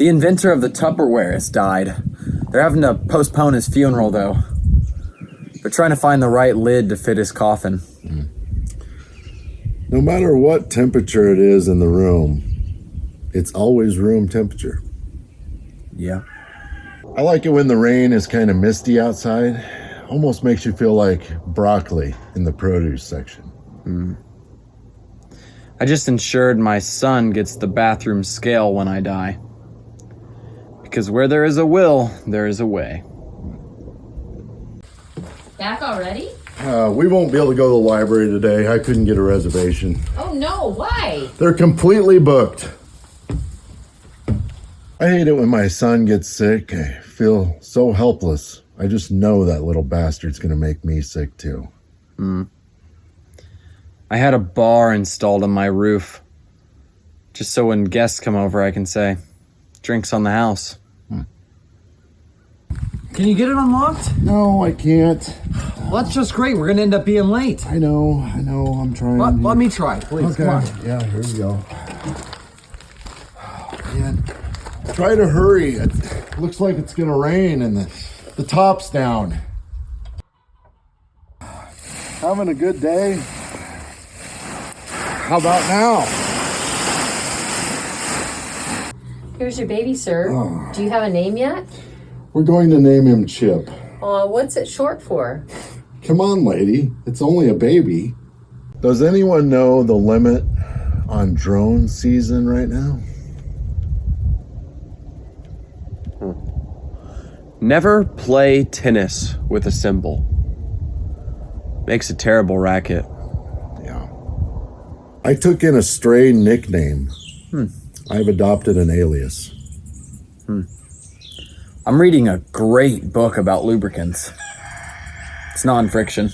The inventor of the Tupperware has died. They're having to postpone his funeral, though. They're trying to find the right lid to fit his coffin. No matter what temperature it is in the room, it's always room temperature. Yeah. I like it when the rain is kind of misty outside. Almost makes you feel like broccoli in the produce section. I just ensured my son gets the bathroom scale when I die. Because where there is a will, there is a way. Back already? We won't be able to go to the library today. I couldn't get a reservation. Oh no, why? They're completely booked. I hate it when my son gets sick. I feel so helpless. I just know that little bastard's gonna make me sick too. I had a bar installed on my roof. Just so when guests come over, I can say, drinks on the house. Can you get it unlocked? No, I can't. Well, that's just great. We're going to end up being late. I know, I'm trying. Let me try, please. Okay. Come on. Yeah, here we go. Oh, man. Try to hurry. It looks like it's gonna rain and the top's down. Having a good day? How about now? Here's your baby, sir. Do you have a name yet? We're going to name him Chip. What's it short for? Come on, lady. It's only a baby. Does anyone know the limit on drone season right now? Never play tennis with a cymbal. Makes a terrible racket. Yeah. I took in a stray nickname. I've adopted an alias. I'm reading a great book about lubricants. It's non-friction.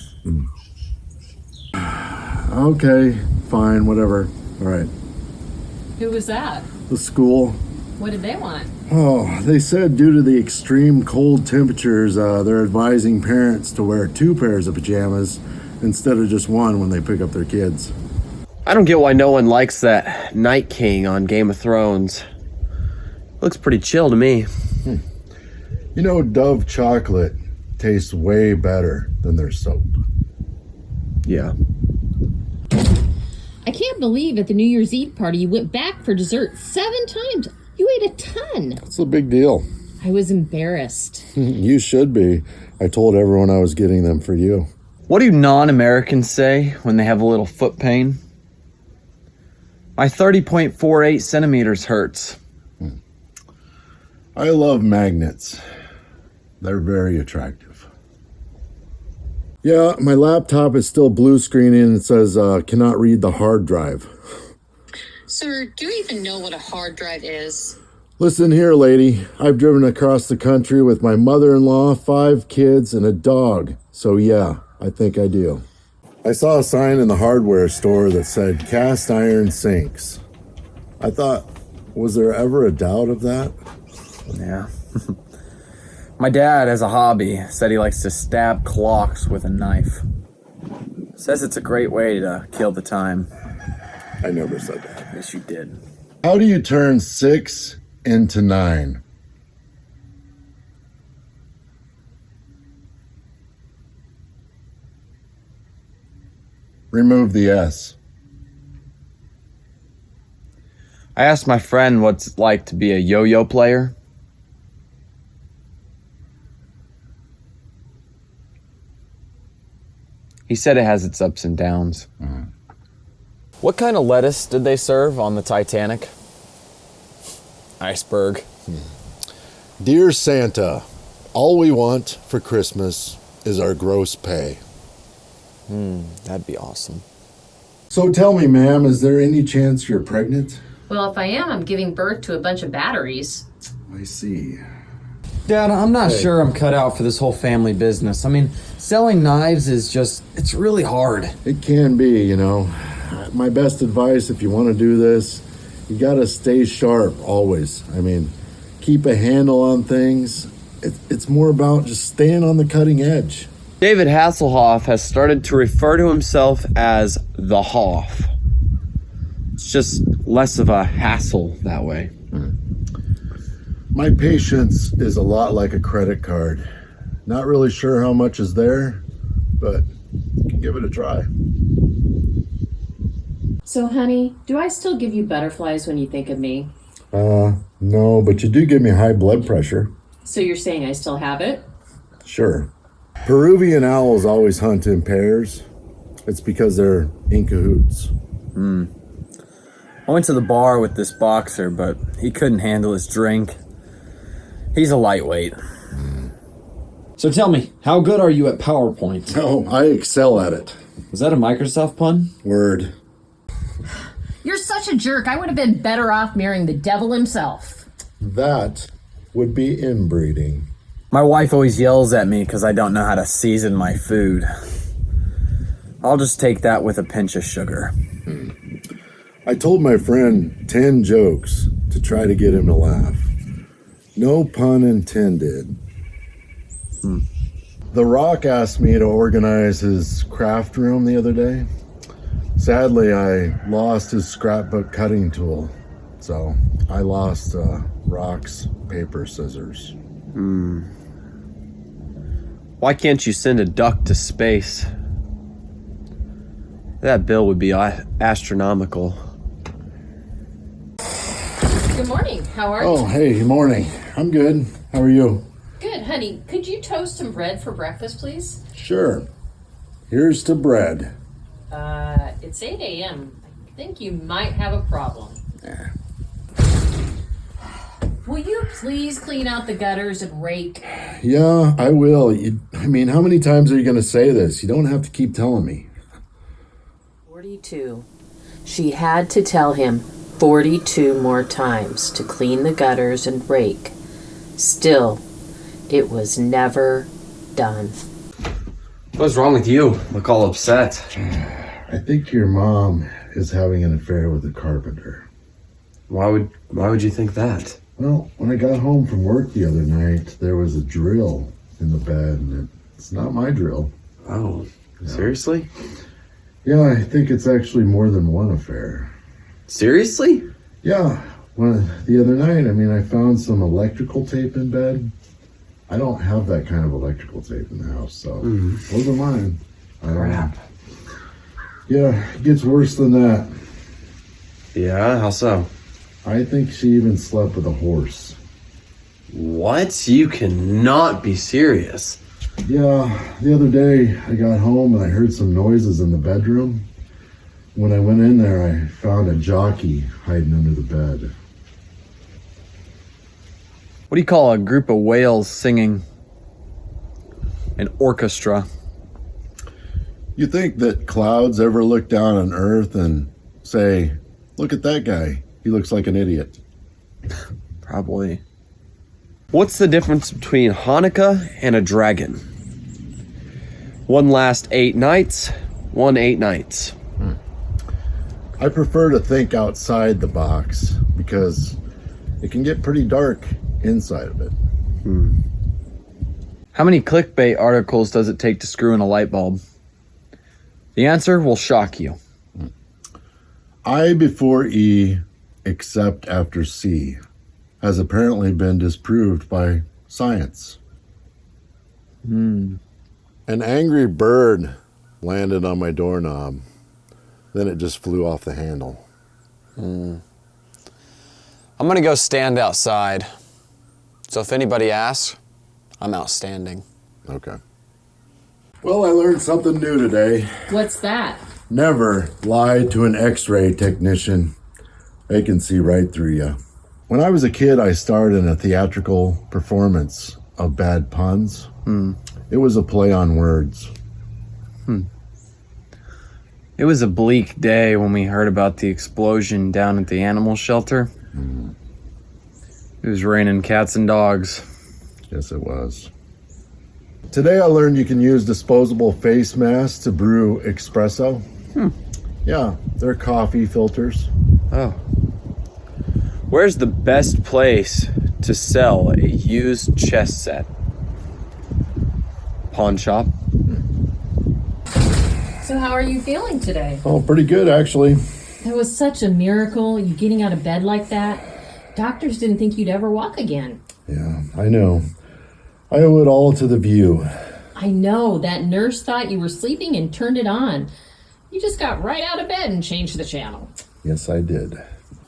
Okay, fine, whatever. All right. Who was that? The school. What did they want? Oh, they said due to the extreme cold temperatures, they're advising parents to wear 2 pairs of pajamas instead of just one when they pick up their kids. I don't get why no one likes that Night King on Game of Thrones. Looks pretty chill to me. You know, Dove chocolate tastes way better than their soap. Yeah. I can't believe at the New Year's Eve party you went back for dessert 7 times. You ate a ton. It's a big deal. I was embarrassed. You should be. I told everyone I was getting them for you. What do non-Americans say when they have a little foot pain? My 30.48 centimeters hurts. I love magnets. They're very attractive. Yeah, my laptop is still blue screening and it says, cannot read the hard drive. Sir, do you even know what a hard drive is? Listen here, lady. I've driven across the country with my mother-in-law, 5 kids, and a dog. So yeah, I think I do. I saw a sign in the hardware store that said cast iron sinks. I thought, was there ever a doubt of that? Yeah. My dad has a hobby. Said he likes to stab clocks with a knife. Says it's a great way to kill the time. I never said that. Yes, you did. How do you turn 6 into 9? Remove the S. I asked my friend what's it like to be a yo-yo player. He said it has its ups and downs. What kind of lettuce did they serve on the Titanic? Iceberg. Dear Santa, all we want for Christmas is our gross pay. That'd be awesome. So tell me, ma'am, is there any chance you're pregnant? Well, if I am, I'm giving birth to a bunch of batteries. I see. Dad, I'm not sure I'm cut out for this whole family business. I mean, selling knives is just, it's really hard. It can be, you know. My best advice, if you want to do this, you got to stay sharp always. I mean, keep a handle on things. It's more about just staying on the cutting edge. David Hasselhoff has started to refer to himself as the Hoff. It's just less of a hassle that way. My patience is a lot like a credit card. Not really sure how much is there, but you can give it a try. So, honey, do I still give you butterflies when you think of me? No, but you do give me high blood pressure. So you're saying I still have it? Sure. Peruvian owls always hunt in pairs. It's because they're in cahoots. I went to the bar with this boxer, but he couldn't handle his drink. He's a lightweight. So tell me, how good are you at PowerPoint? Oh, I excel at it. Was that a Microsoft pun? Word. You're such a jerk. I would have been better off marrying the devil himself. That would be inbreeding. My wife always yells at me because I don't know how to season my food. I'll just take that with a pinch of sugar. I told my friend 10 jokes to try to get him to laugh. No pun intended. The Rock asked me to organize his craft room the other day. Sadly, I lost his scrapbook cutting tool. So I lost Rock's paper scissors. Why can't you send a duck to space? That bill would be astronomical. Good morning. How are you? Oh, hey, good morning. I'm good. How are you? Good, honey. Could you toast some bread for breakfast, please? Sure. Here's to bread. It's 8 a.m. I think you might have a problem. Will you please clean out the gutters and rake? Yeah, I will. How many times are you going to say this? You don't have to keep telling me. 42. She had to tell him 42 more times to clean the gutters and rake. Still, it was never done. What's wrong with you? Look all upset. I think your mom is having an affair with a carpenter. Why would you think that? Well, when I got home from work the other night, there was a drill in the bed, and it's not my drill. Oh, seriously? Yeah, I think it's actually more than one affair. Seriously? Yeah, the other night, I found some electrical tape in bed. I don't have that kind of electrical tape in the house, so those are mine. Crap. Yeah, it gets worse than that. Yeah, how so? I think she even slept with a horse. What? You cannot be serious. Yeah, the other day I got home and I heard some noises in the bedroom. When I went in there, I found a jockey hiding under the bed. What do you call a group of whales singing? An orchestra. You think that clouds ever look down on Earth and say, look at that guy, he looks like an idiot? Probably. What's the difference between Hanukkah and a dragon? One lasts 8 nights, one 8 nights. I prefer to think outside the box because it can get pretty dark inside of it. How many clickbait articles does it take to screw in a light bulb? The answer will shock you. I before E, except after C, has apparently been disproved by science. An angry bird landed on my doorknob. Then it just flew off the handle. I'm gonna go stand outside. So if anybody asks, I'm outstanding. Okay. Well, I learned something new today. What's that? Never lie to an x-ray technician. They can see right through you. When I was a kid, I starred in a theatrical performance of Bad Puns. It was a play on words. It was a bleak day when we heard about the explosion down at the animal shelter. It was raining cats and dogs. Yes, it was. Today I learned you can use disposable face masks to brew espresso. Yeah, they're coffee filters. Oh. Where's the best place to sell a used chess set? Pawn shop. So how are you feeling today? Oh, pretty good, actually. It was such a miracle, you getting out of bed like that. Doctors didn't think you'd ever walk again. Yeah, I know. I owe it all to the view. I know. That nurse thought you were sleeping and turned it on. You just got right out of bed and changed the channel. Yes, I did.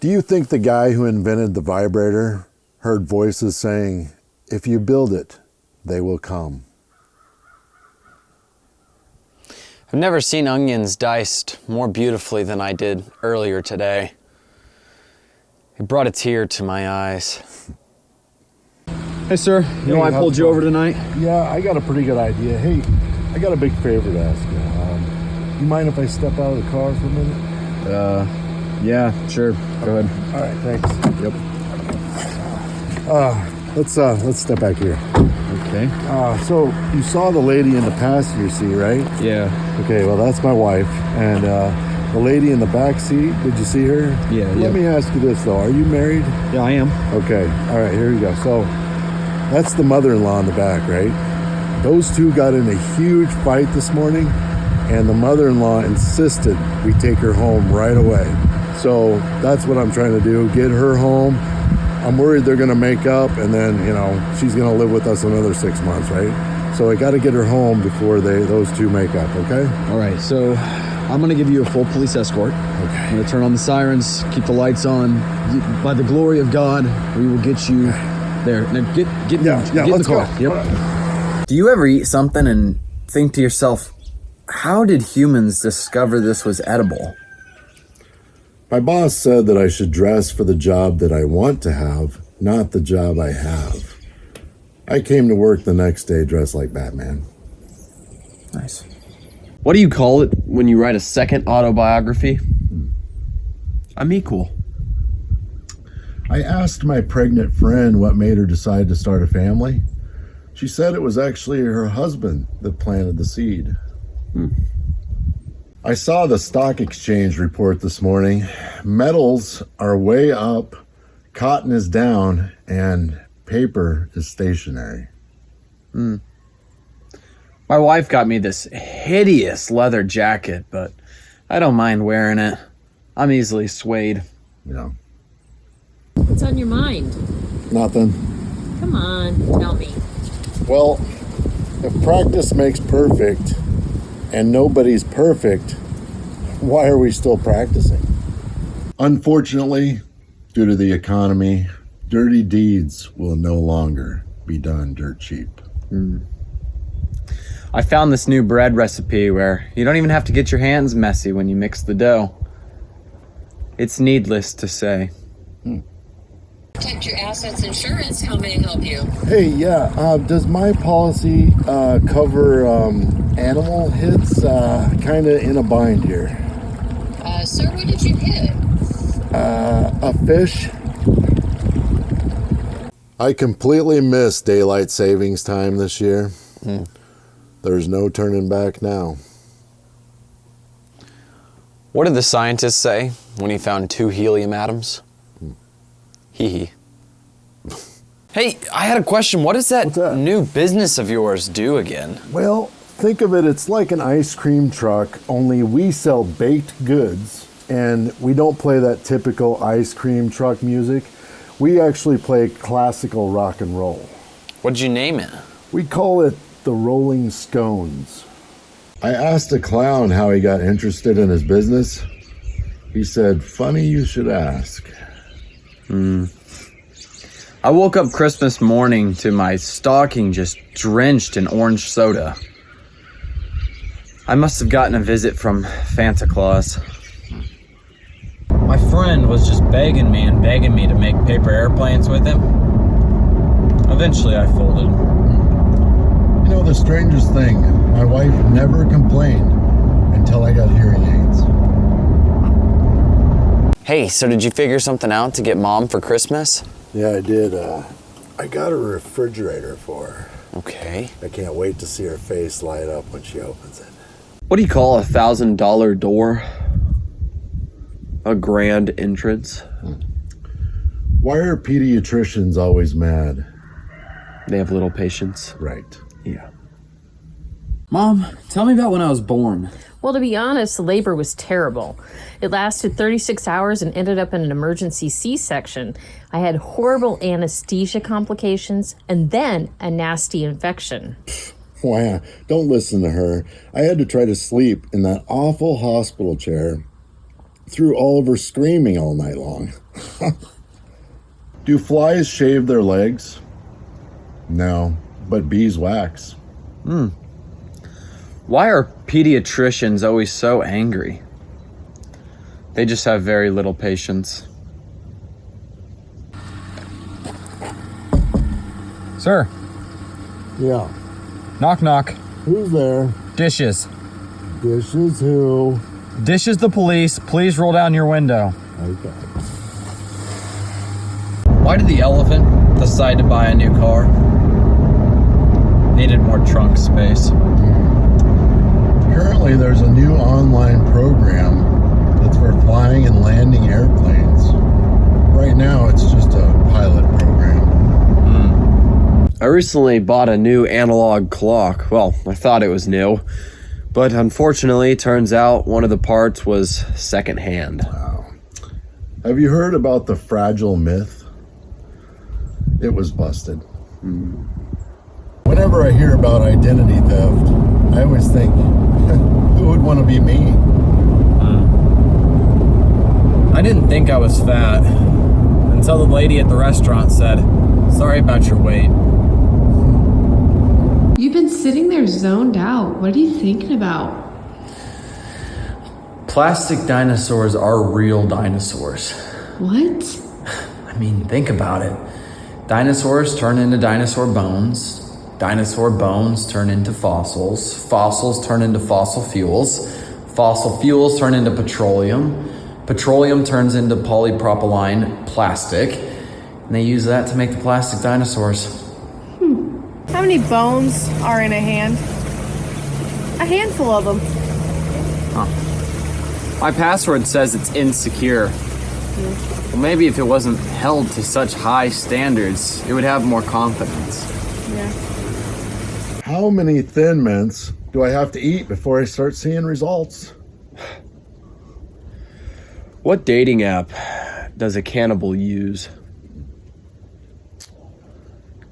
Do you think the guy who invented the vibrator heard voices saying, if you build it, they will come? I've never seen onions diced more beautifully than I did earlier today. It brought a tear to my eyes. Hey, sir. You know why I pulled you over tonight? Yeah, I got a pretty good idea. Hey, I got a big favor to ask you. You mind if I step out of the car for a minute? Yeah, sure. Go ahead. All right, thanks. Yep. Let's step back here. Okay. So you saw the lady in the passenger seat, right? Yeah. Okay, well, that's my wife. And the lady in the back seat, did you see her? Yeah. Let me ask you this, though. Are you married? Yeah, I am. Okay. All right, here you go. So that's the mother-in-law in the back, right? Those two got in a huge fight this morning, and the mother-in-law insisted we take her home right away. So that's what I'm trying to do, get her home. I'm worried they're going to make up, and then, she's going to live with us another 6 months, right? So I got to get her home before those two make up, okay? All right, so I'm going to give you a full police escort. Okay. I'm going to turn on the sirens, keep the lights on. By the glory of God, we will get you there. Now get in the car. Go. Yep. Do you ever eat something and think to yourself, how did humans discover this was edible? My boss said that I should dress for the job that I want to have, not the job I have. I came to work the next day dressed like Batman. Nice. What do you call it when you write a second autobiography? I'm equal. I asked my pregnant friend what made her decide to start a family. She said it was actually her husband that planted the seed. I saw the stock exchange report this morning. Metals are way up, cotton is down, and paper is stationary. My wife got me this hideous leather jacket, but I don't mind wearing it. I'm easily swayed. Yeah. What's on your mind? Nothing. Come on, tell me. Well, if practice makes perfect and nobody's perfect, why are we still practicing? Unfortunately, due to the economy, dirty deeds will no longer be done dirt cheap. I found this new bread recipe where you don't even have to get your hands messy when you mix the dough. It's needless to say. Protect your assets insurance. How may I help you? Hey, does my policy cover animal hits? Kind of in a bind here. Sir, what did you hit? A fish. I completely missed daylight savings time this year. There's no turning back now. What did the scientists say when he found 2 helium atoms? Hee hee. Hey, I had a question. What does What's that? new business of yours do again? Well, think of it's like an ice cream truck, only we sell baked goods, and we don't play that typical ice cream truck music. We actually play classical rock and roll. What did you name it? We call it the Rolling Scones. I asked a clown how he got interested in his business. He said, "Funny you should ask." I woke up Christmas morning to my stocking just drenched in orange soda. I must have gotten a visit from Santa Claus. My friend was just begging me to make paper airplanes with him. Eventually I folded. You know, the strangest thing, my wife never complained until I got hearing aids. Hey, so did you figure something out to get Mom for Christmas? Yeah, I did. I got a refrigerator for her. Okay. I can't wait to see her face light up when she opens it. What do you call a $1,000 door? A grand entrance? Why are pediatricians always mad? They have little patience. Right. Yeah. Mom, tell me about when I was born. Well, to be honest, the labor was terrible. It lasted 36 hours and ended up in an emergency C-section. I had horrible anesthesia complications and then a nasty infection. Why, don't listen to her. I had to try to sleep in that awful hospital chair through all of her screaming all night long. Do flies shave their legs? No, but beeswax. Why are pediatricians always so angry? They just have very little patience. Sir, Yeah. knock knock. Who's there? Dishes. Dishes who? Dishes the police. Please roll down your window. Okay. Why did the elephant decide to buy a new car? Needed more trunk space. Currently, there's a new online program that's for flying and landing airplanes. Right now, it's just a pilot program. I recently bought a new analog clock. Well, I thought it was new, but unfortunately, it turns out one of the parts was secondhand. Wow. Have you heard about the fragile myth? It was busted. Whenever I hear about identity theft, I always think, who would want to be me? I didn't think I was fat until the lady at the restaurant said, "Sorry about your weight." You've been sitting there zoned out. What are you thinking about? Plastic dinosaurs are real dinosaurs. What? I mean, think about it. Dinosaurs turn into dinosaur bones. Dinosaur bones turn into fossils. Fossils turn into fossil fuels. Fossil fuels turn into petroleum. Petroleum turns into polypropylene plastic. And they use that to make the plastic dinosaurs. How many bones are in a hand? A handful of them. My password says it's insecure. Well, maybe if it wasn't held to such high standards, it would have more confidence. Yeah. How many Thin Mints do I have to eat before I start seeing results? What dating app does a cannibal use?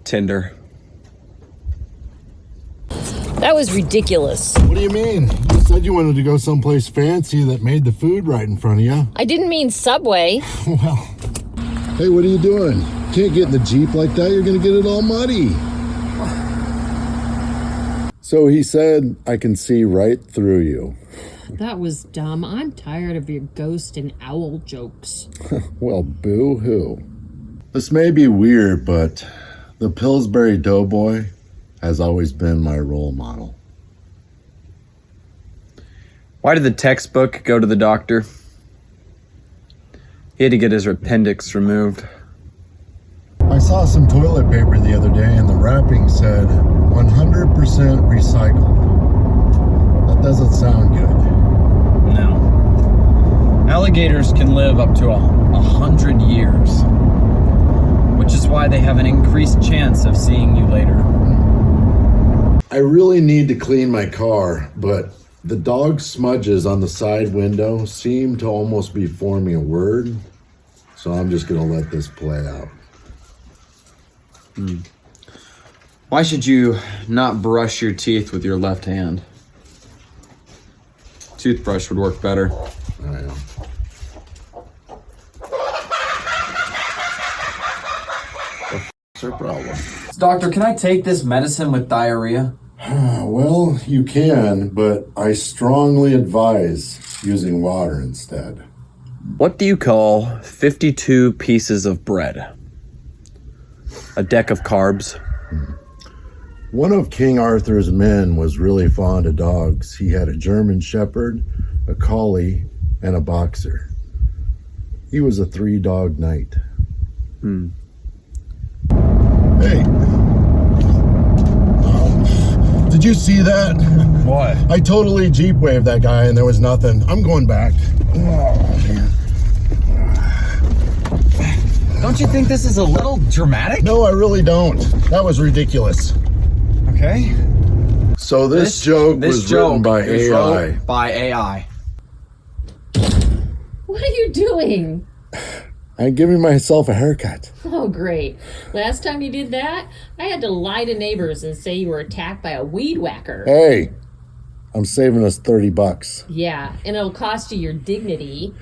Tinder. That was ridiculous. What do you mean? You said you wanted to go someplace fancy that made the food right in front of you. I didn't mean Subway. Well, hey, what are you doing? Can't get in the Jeep like that. You're going to get it all muddy. So he said, I can see right through you. That was dumb. I'm tired of your ghost and owl jokes. Well, boo-hoo. This may be weird, but the Pillsbury Doughboy has always been my role model. Why did the textbook go to the doctor? He had to get his appendix removed. I saw some toilet paper the other day and the wrapping said 100% recycled. That doesn't sound good. No. Alligators can live up to 100 years, which is why they have an increased chance of seeing you later. I really need to clean my car, but the dog smudges on the side window seem to almost be forming a word, so I'm just going to let this play out. Why should you not brush your teeth with your left hand? Toothbrush would work better. I know. What's your problem? Doctor, can I take this medicine with diarrhea? Well, you can, but I strongly advise using water instead. What do you call 52 pieces of bread? A deck of carbs. One of King Arthur's men was really fond of dogs. He had a German Shepherd, a Collie, and a Boxer. He was a 3-dog knight. Hey. Did you see that? What? I totally Jeep waved that guy and there was nothing. I'm going back. Oh, man. Don't you think this is a little dramatic? No, I really don't. That was ridiculous. Okay. So this joke was written by is AI. wrote by AI. What are you doing? I'm giving myself a haircut. Oh, great. Last time you did that, I had to lie to neighbors and say you were attacked by a weed whacker. Hey, I'm saving us $30. Yeah, and it'll cost you your dignity.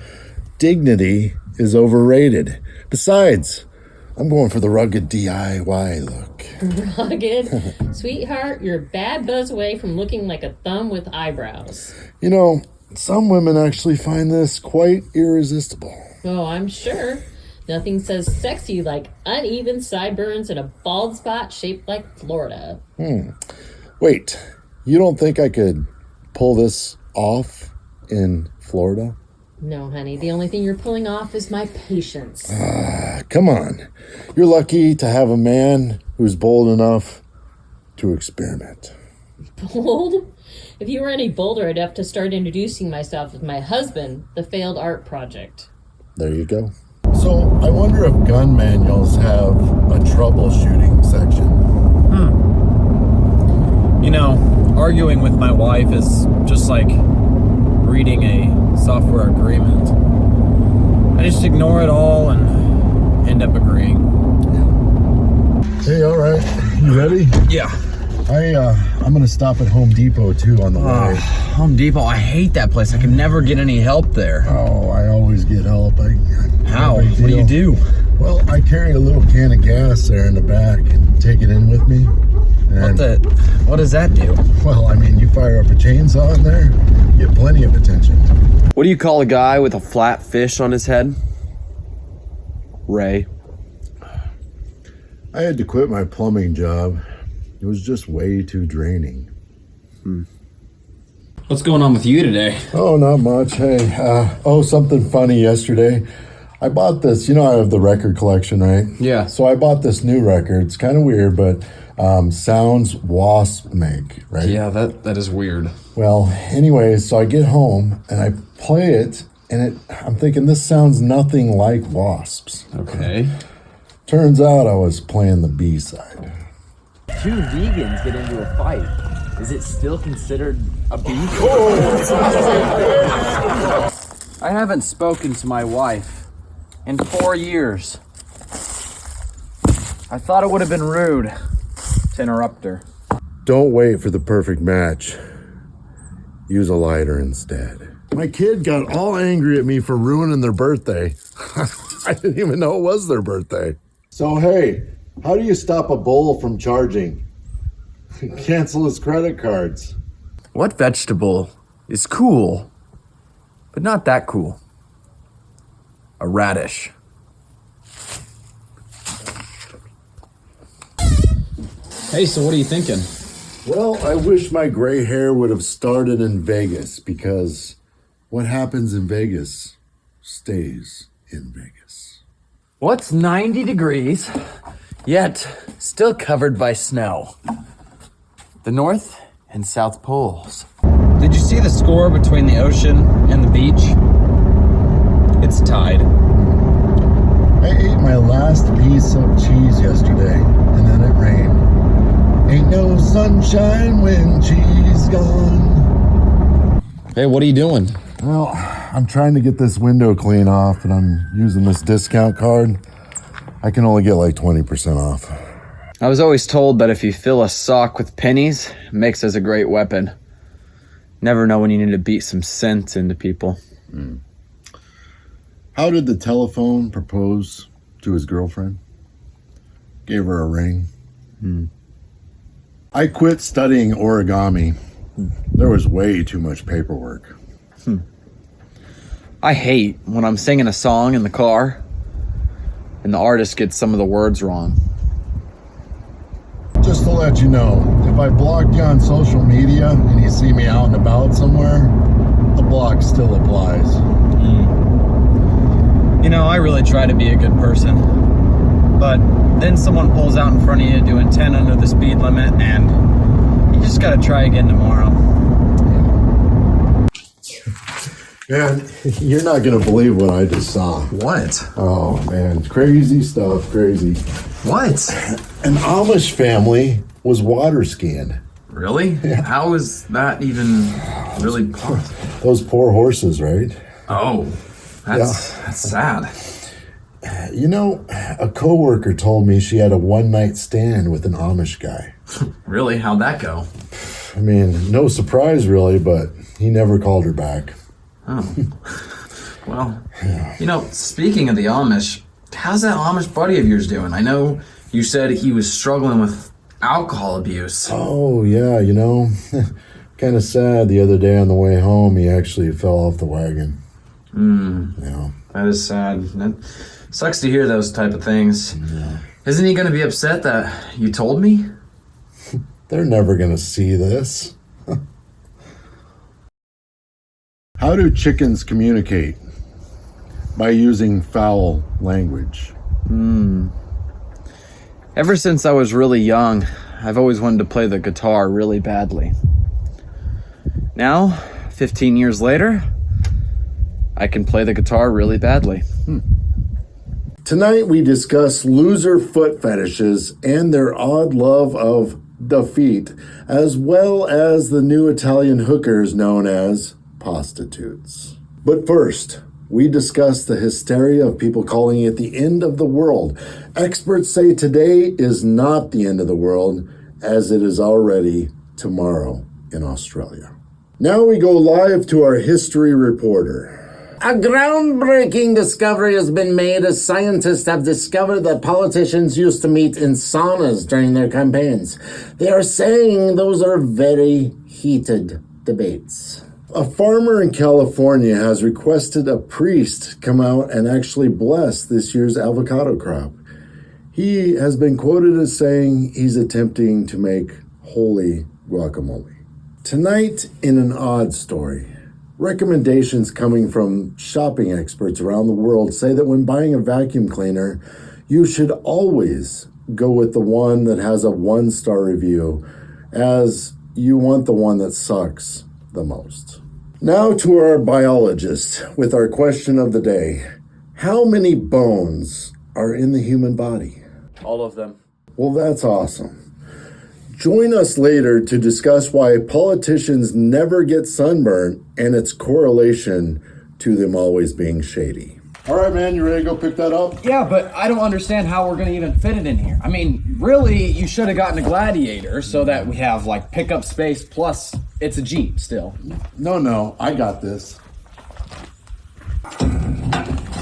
Dignity is overrated. Besides, I'm going for the rugged DIY look. Rugged? Sweetheart, you're a bad buzz away from looking like a thumb with eyebrows. You know, some women actually find this quite irresistible. Oh, I'm sure. Nothing says sexy like uneven sideburns and a bald spot shaped like Florida. Wait, you don't think I could pull this off in Florida? No, honey, the only thing you're pulling off is my patience. Come on. You're lucky to have a man who's bold enough to experiment. Bold? If you were any bolder, I'd have to start introducing myself as my husband, the failed art project. There you go. So, I wonder if gun manuals have a troubleshooting section. You know, arguing with my wife is just like reading a software agreement. I just ignore it all and end up agreeing. Hey, all right. You ready? Yeah. I'm gonna stop at Home Depot too on the way. Home Depot, I hate that place. I can never get any help there. Oh, I always get help. How? No big What do you deal. do? Well, I carry a little can of gas there in the back and take it in with me. And, What does that do? well, I mean, you fire up a chainsaw in there, you get plenty of attention. What do you call a guy with a flat fish on his head? Ray. I had to quit my plumbing job. It was just way too draining. What's going on with you today? Oh, not much. Hey, something funny yesterday. I bought this, I have the record collection, right? Yeah. So I bought this new record. It's kind of weird, but sounds wasps make, right? Yeah, that is weird. Well, anyways, so I get home and I play it, and I'm thinking this sounds nothing like wasps. Okay. Turns out I was playing the B-side. Two vegans get into a fight. Is it still considered a beef? I haven't spoken to my wife in 4 years. I thought it would have been rude to interrupt her. Don't wait for the perfect match. Use a lighter instead. My kid got all angry at me for ruining their birthday. I didn't even know it was their birthday. So, hey, how do you stop a bull from charging? Cancel his credit cards. What vegetable is cool, but not that cool? A radish. Hey, so what are you thinking? Well, I wish my gray hair would have started in Vegas, because what happens in Vegas stays in Vegas. What's 90 degrees, yet still covered by snow? The North and South Poles. Did you see the score between the ocean and the beach? It's tied. I ate my last piece of cheese yesterday, and then it rained. Ain't no sunshine when cheese gone. Hey, what are you doing? Well, I'm trying to get this window clean off, and I'm using this discount card. I can only get like 20% off. I was always told that if you fill a sock with pennies, it makes as a great weapon. Never know when you need to beat some sense into people. How did the telephone propose to his girlfriend? Gave her a ring. I quit studying origami. There was way too much paperwork. I hate when I'm singing a song in the car and the artist gets some of the words wrong. Just to let you know, if I blocked you on social media and you see me out and about somewhere, the block still applies. You know, I really try to be a good person, but then someone pulls out in front of you doing 10 under the speed limit, and you just gotta try again tomorrow. Man, you're not gonna believe what I just saw. What? Oh man, crazy stuff, crazy. What? An Amish family was water skiing. Really? Yeah. How is that even really possible? Those poor horses, right? Oh, that's sad. You know, a coworker told me she had a one-night stand with an Amish guy. Really? How'd that go? I mean, no surprise really, but he never called her back. Oh. Well, speaking of the Amish, how's that Amish buddy of yours doing? I know you said he was struggling with alcohol abuse. Oh, yeah, kind of sad. The other day on the way home, he actually fell off the wagon. Yeah. That is sad. That sucks to hear those type of things. Yeah. Isn't he going to be upset that you told me? They're never going to see this. How do chickens communicate? By using foul language. Ever since I was really young, I've always wanted to play the guitar really badly. Now, 15 years later, I can play the guitar really badly. Tonight we discuss loser foot fetishes and their odd love of defeat, as well as the new Italian hookers known as prostitutes. But first, we discuss the hysteria of people calling it the end of the world. Experts say today is not the end of the world, as it is already tomorrow in Australia. Now we go live to our history reporter. A groundbreaking discovery has been made as scientists have discovered that politicians used to meet in saunas during their campaigns. They are saying those are very heated debates. A farmer in California has requested a priest come out and actually bless this year's avocado crop. He has been quoted as saying he's attempting to make holy guacamole. Tonight, in an odd story, recommendations coming from shopping experts around the world say that when buying a vacuum cleaner, you should always go with the one that has a 1-star review, as you want the one that sucks the most. Now to our biologist with our question of the day. How many bones are in the human body? All of them. Well, that's awesome. Join us later to discuss why politicians never get sunburn and its correlation to them always being shady. All right, man, you ready to go pick that up? Yeah, but I don't understand how we're going to even fit it in here. I mean, really, you should have gotten a Gladiator so that we have, pickup space, plus it's a Jeep still. No, I got this.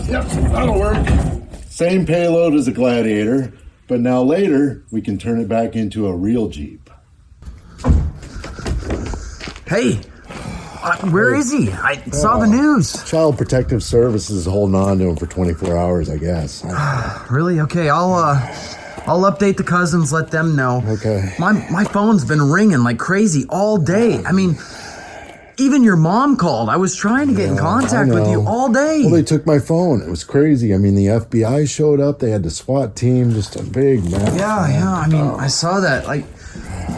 Yep, that'll work. Same payload as a Gladiator, but now later, we can turn it back into a real Jeep. Hey, where is he? I saw the news. Child Protective Services is holding on to him for 24 hours, I guess. Really? Okay, I'll update the cousins, let them know. Okay. My phone's been ringing like crazy all day. I mean, even your mom called. I was trying to get in contact with you all day. Well, they took my phone. It was crazy. I mean, the FBI showed up. They had the SWAT team, just a big mess. Yeah. I mean, I saw that.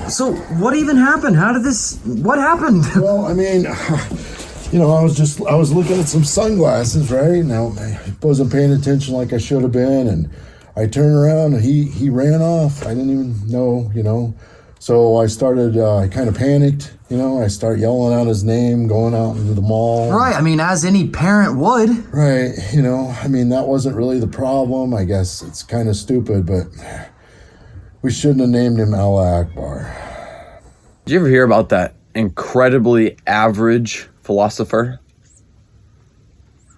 So what even happened? What happened? Well, I mean, I was looking at some sunglasses, right? Now, I wasn't paying attention like I should have been, and I turned around and he ran off. I didn't even know, So I started, I kind of panicked, I started yelling out his name, going out into the mall. Right, I mean, as any parent would. Right, that wasn't really the problem. I guess it's kind of stupid, but we shouldn't have named him Allah Akbar. Did you ever hear about that incredibly average philosopher?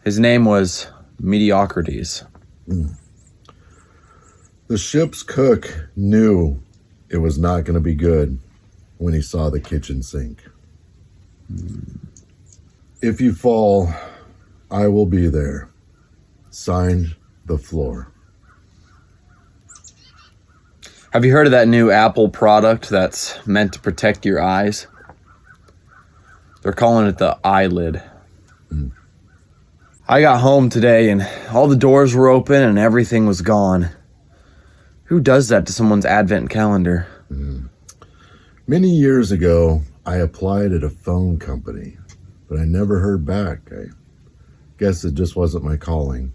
His name was Mediocrities. The ship's cook knew it was not going to be good when he saw the kitchen sink. If you fall, I will be there. Signed, The Floor. Have you heard of that new Apple product that's meant to protect your eyes? They're calling it the eyelid. I got home today and all the doors were open and everything was gone. Who does that to someone's advent calendar? Many years ago, I applied at a phone company, but I never heard back. I guess it just wasn't my calling.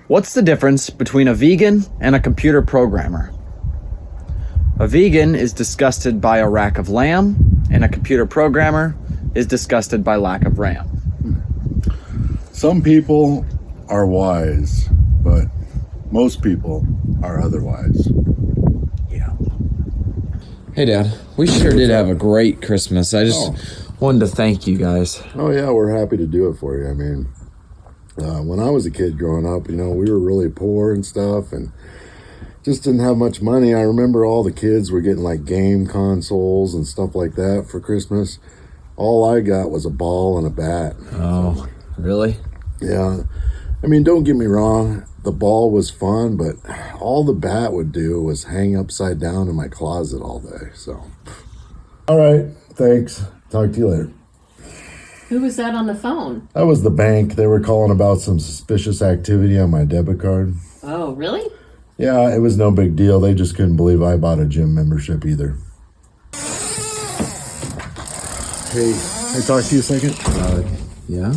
What's the difference between a vegan and a computer programmer? A vegan is disgusted by a rack of lamb, and a computer programmer is disgusted by lack of RAM. Some people are wise, but most people are otherwise. Yeah. Hey, Dad. We sure did have a great Christmas. I just wanted to thank you guys. Oh, yeah, we're happy to do it for you. I mean, when I was a kid growing up, we were really poor and stuff, and just didn't have much money. I remember all the kids were getting like game consoles and stuff like that for Christmas. All I got was a ball and a bat. Oh, really? Yeah. I mean, don't get me wrong. The ball was fun, but all the bat would do was hang upside down in my closet all day. So, all right. Thanks. Talk to you later. Who was that on the phone? That was the bank. They were calling about some suspicious activity on my debit card. Oh, really? Yeah, it was no big deal. They just couldn't believe I bought a gym membership either. Hey, can I talk to you a second? Yeah?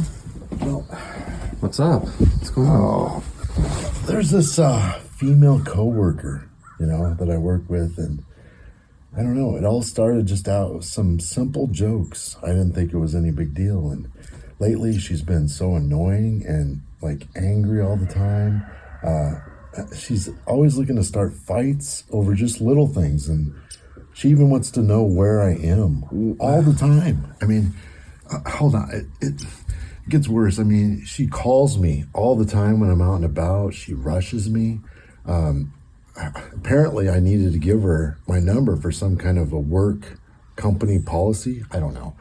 Well, what's up? What's going on? There's this female coworker, that I work with, and I don't know, it all started just out with some simple jokes. I didn't think it was any big deal, and lately she's been so annoying and like angry all the time. She's always looking to start fights over just little things, and she even wants to know where I am all the time. I mean, hold on, it gets worse. I mean, she calls me all the time when I'm out and about. She rushes me. Apparently I needed to give her my number for some kind of a work company policy. I don't know.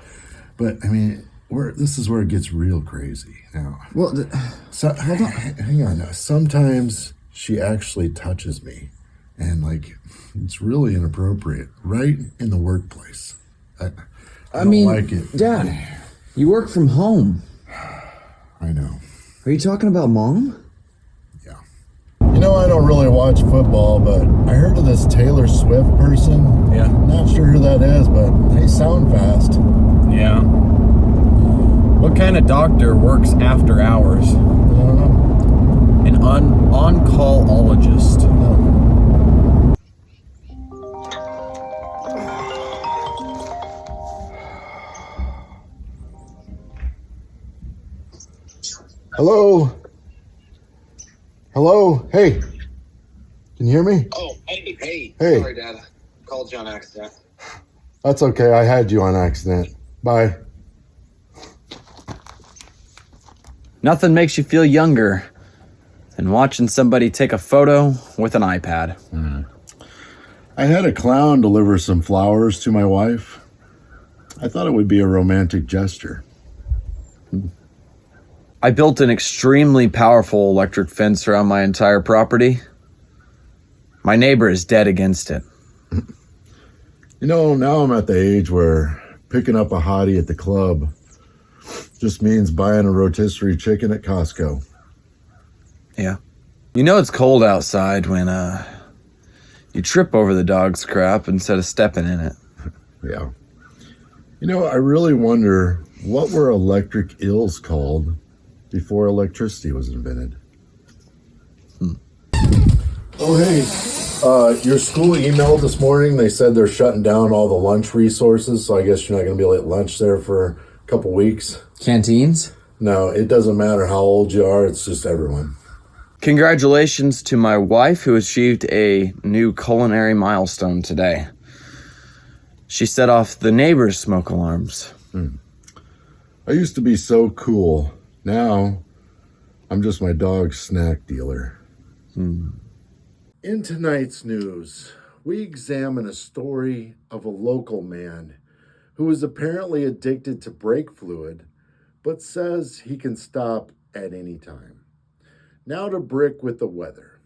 But I mean, this is where it gets real crazy now. Well, so hold on, hang on. Sometimes she actually touches me, and like, it's really inappropriate right in the workplace. I don't like it. Dad, you work from home. I know. Are you talking about Mom? Yeah. I don't really watch football, but I heard of this Taylor Swift person. Yeah. Not sure who that is, but they sound fast. Yeah. What kind of doctor works after hours? I don't know. An on-callologist. Hello? Hello? Hey. Can you hear me? Oh, hey. Hey. Sorry, Dad. Called you on accident. That's okay. I had you on accident. Bye. Nothing makes you feel younger than watching somebody take a photo with an iPad. I had a clown deliver some flowers to my wife. I thought it would be a romantic gesture. I built an extremely powerful electric fence around my entire property. My neighbor is dead against it. Now I'm at the age where picking up a hottie at the club just means buying a rotisserie chicken at Costco. Yeah. It's cold outside when you trip over the dog's crap instead of stepping in it. Yeah. I really wonder what were electric ills called before electricity was invented. Oh, hey. Your school emailed this morning. They said they're shutting down all the lunch resources, so I guess you're not going to be able to eat lunch there for a couple weeks. Canteens? No, it doesn't matter how old you are. It's just everyone. Congratulations to my wife, who achieved a new culinary milestone today. She set off the neighbor's smoke alarms. I used to be so cool. Now, I'm just my dog's snack dealer. In tonight's news, we examine a story of a local man who is apparently addicted to brake fluid, but says he can stop at any time. Now to Brick with the weather.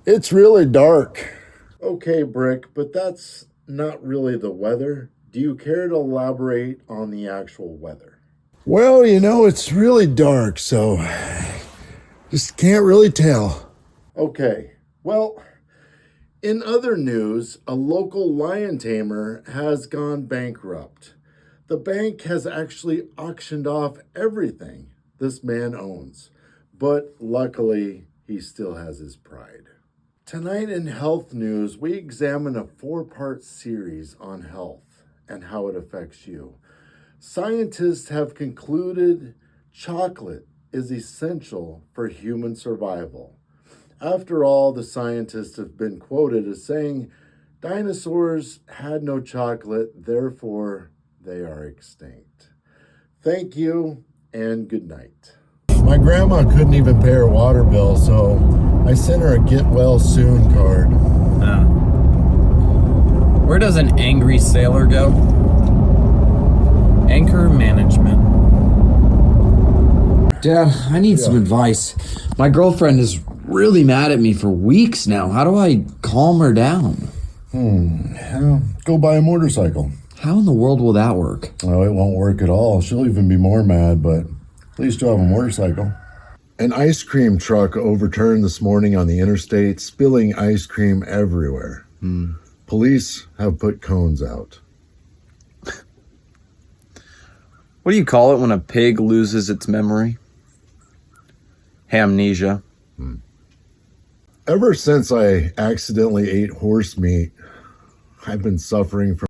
It's really dark. Okay, Brick, but that's not really the weather. Do you care to elaborate on the actual weather? Well, it's really dark, so just can't really tell. Okay, well, in other news, a local lion tamer has gone bankrupt. The bank has actually auctioned off everything this man owns, but luckily he still has his pride. Tonight in Health News, we examine a 4-part series on health and how it affects you. Scientists have concluded chocolate is essential for human survival. After all, the scientists have been quoted as saying dinosaurs had no chocolate, therefore they are extinct. Thank you and good night. My grandma couldn't even pay her water bill, so I sent her a get well soon card. Where does an angry sailor go? Anchor management. Dad, I need some advice. My girlfriend is really mad at me for weeks now. How do I calm her down? Go buy a motorcycle. How in the world will that work? Oh, it won't work at all. She'll even be more mad, but at least you'll have a motorcycle. An ice cream truck overturned this morning on the interstate, spilling ice cream everywhere. Police have put cones out. What do you call it when a pig loses its memory? Amnesia. Ever since I accidentally ate horse meat, I've been suffering from